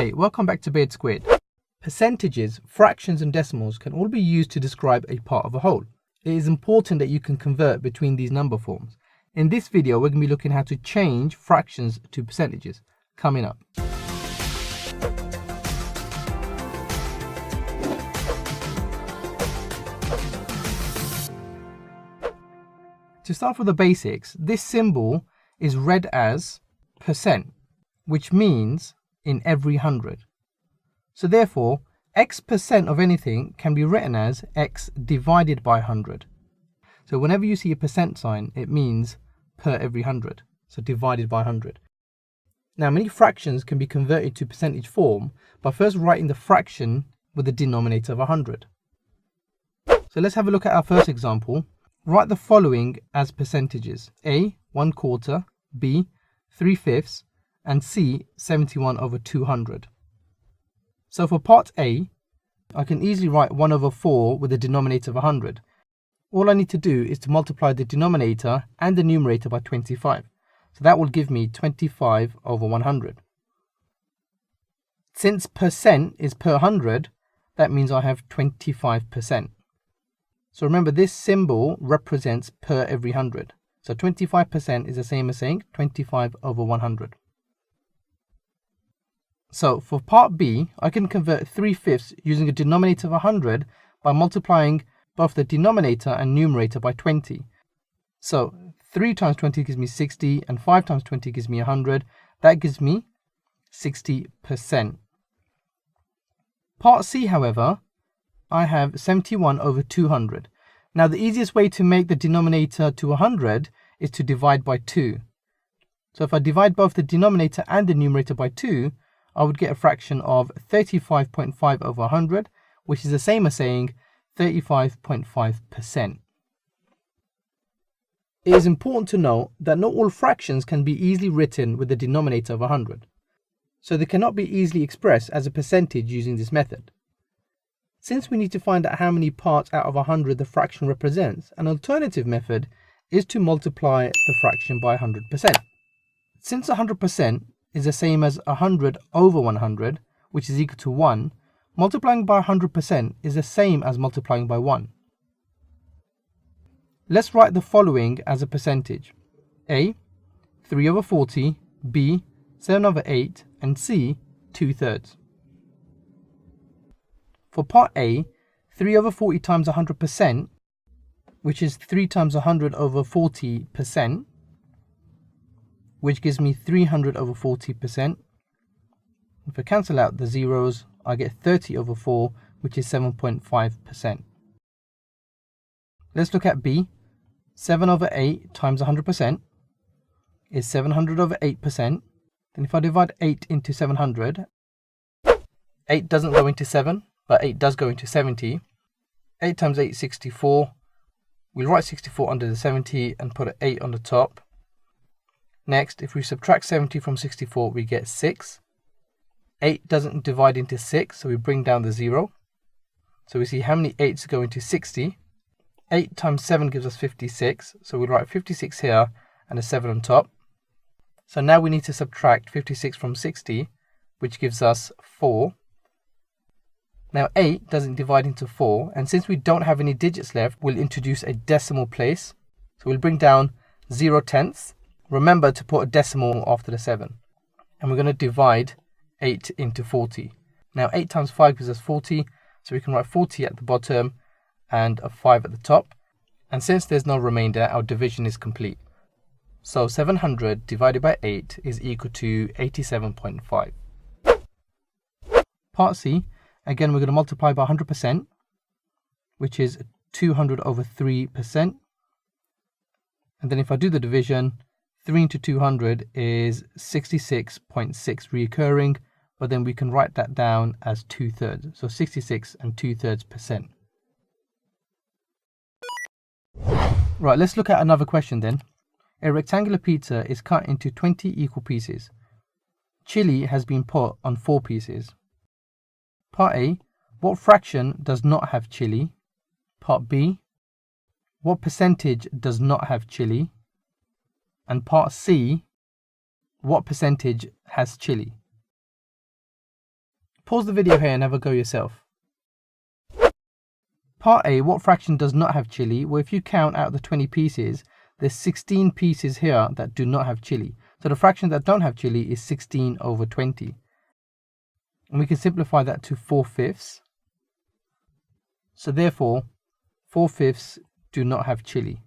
Hi, welcome back to Beard Squid. Percentages, fractions and decimals can all be used to describe a part of a whole. It is important that you can convert between these number forms. In this video, we're going to be looking at how to change fractions to percentages. Coming up. To start with the basics, this symbol is read as percent, which means in every 100. So therefore, X percent of anything can be written as X divided by 100. So whenever you see a percent sign, it means per every 100. So divided by 100. Now many fractions can be converted to percentage form by first writing the fraction with the denominator of 100. So let's have a look at our first example. Write the following as percentages: A, 1/4, B, 3/5, and C, 71/200. So for part A, I can easily write 1/4 with the denominator of 100. All I need to do is to multiply the denominator and the numerator by 25. So that will give me 25/100. Since percent is per 100, that means I have 25%. So remember, this symbol represents per every 100. So 25% is the same as saying 25/100. So for part B, I can convert 3/5 using a denominator of 100 by multiplying both the denominator and numerator by 20. So 3 times 20 gives me 60 and 5 times 20 gives me 100. That gives me 60%. Part C, however, I have 71/200. Now the easiest way to make the denominator to 100 is to divide by 2. So if I divide both the denominator and the numerator by 2, I would get a fraction of 35.5/100, which is the same as saying 35.5%. It is important to note that not all fractions can be easily written with the denominator of 100. So they cannot be easily expressed as a percentage using this method. Since we need to find out how many parts out of 100 the fraction represents, an alternative method is to multiply the fraction by 100%. Since 100% is the same as 100/100, which is equal to 1, multiplying by 100% is the same as multiplying by 1. Let's write the following as a percentage: A, 3/40, B, 7/8, and C, 2/3. For part A, 3/40 times 100%, which is 3 times 100/40%, which gives me 300/40%. If I cancel out the zeros, I get 30/4, which is 7.5%. Let's look at B. 7/8 times 100% is 700/8%. Then if I divide 8 into 700, 8 doesn't go into 7, but 8 does go into 70. 8 times 8 is 64. We'll write 64 under the 70 and put an 8 on the top. Next, if we subtract 70 from 64, we get 6. 8 doesn't divide into 6, so we bring down the 0. So we see how many 8s go into 60. 8 times 7 gives us 56, so we'll write 56 here and a 7 on top. So now we need to subtract 56 from 60, which gives us 4. Now 8 doesn't divide into 4, and since we don't have any digits left, we'll introduce a decimal place. So we'll bring down 0/10. Remember to put a decimal after the 7. And we're going to divide 8 into 40. Now 8 times 5 gives us 40, so we can write 40 at the bottom and a 5 at the top. And since there's no remainder, our division is complete. So 700 divided by 8 is equal to 87.5. Part C, again we're going to multiply by 100%, which is 200/3%. And then if I do the division, 3 into 200 is 66.6 recurring, but then we can write that down as 2/3. So 66 2/3%. Right, let's look at another question then. A rectangular pizza is cut into 20 equal pieces. Chili has been put on 4 pieces. Part A, what fraction does not have chili? Part B, what percentage does not have chili? And part C, what percentage has chili? Pause the video here and have a go yourself. Part A, what fraction does not have chili? Well, if you count out the 20 pieces, there's 16 pieces here that do not have chili. So the fraction that don't have chili is 16 over 20. And we can simplify that to 4/5. So therefore, 4/5 do not have chili.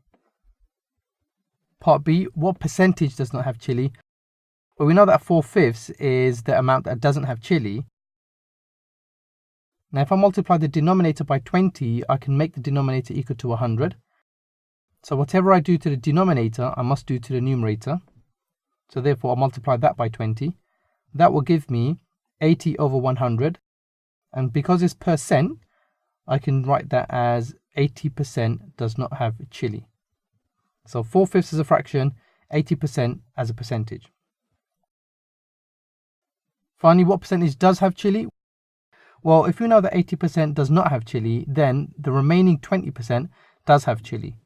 Part B, what percentage does not have chili? Well, we know that 4/5 is the amount that doesn't have chili. Now, if I multiply the denominator by 20, I can make the denominator equal to 100. So whatever I do to the denominator, I must do to the numerator. So therefore, I'll multiply that by 20. That will give me 80 over 100. And because it's percent, I can write that as 80% does not have chili. So 4/5 is a fraction, 80% as a percentage. Finally, what percentage does have chili? Well, if we know that 80% does not have chili, then the remaining 20% does have chili.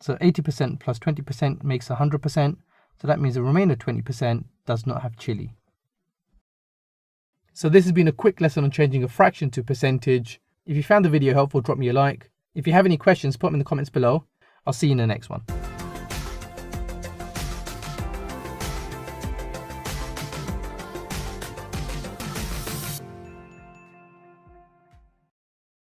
So 80% plus 20% makes 100%. So that means the remainder 20% does not have chili. So this has been a quick lesson on changing a fraction to percentage. If you found the video helpful, drop me a like. If you have any questions, put them in the comments below. I'll see you in the next one.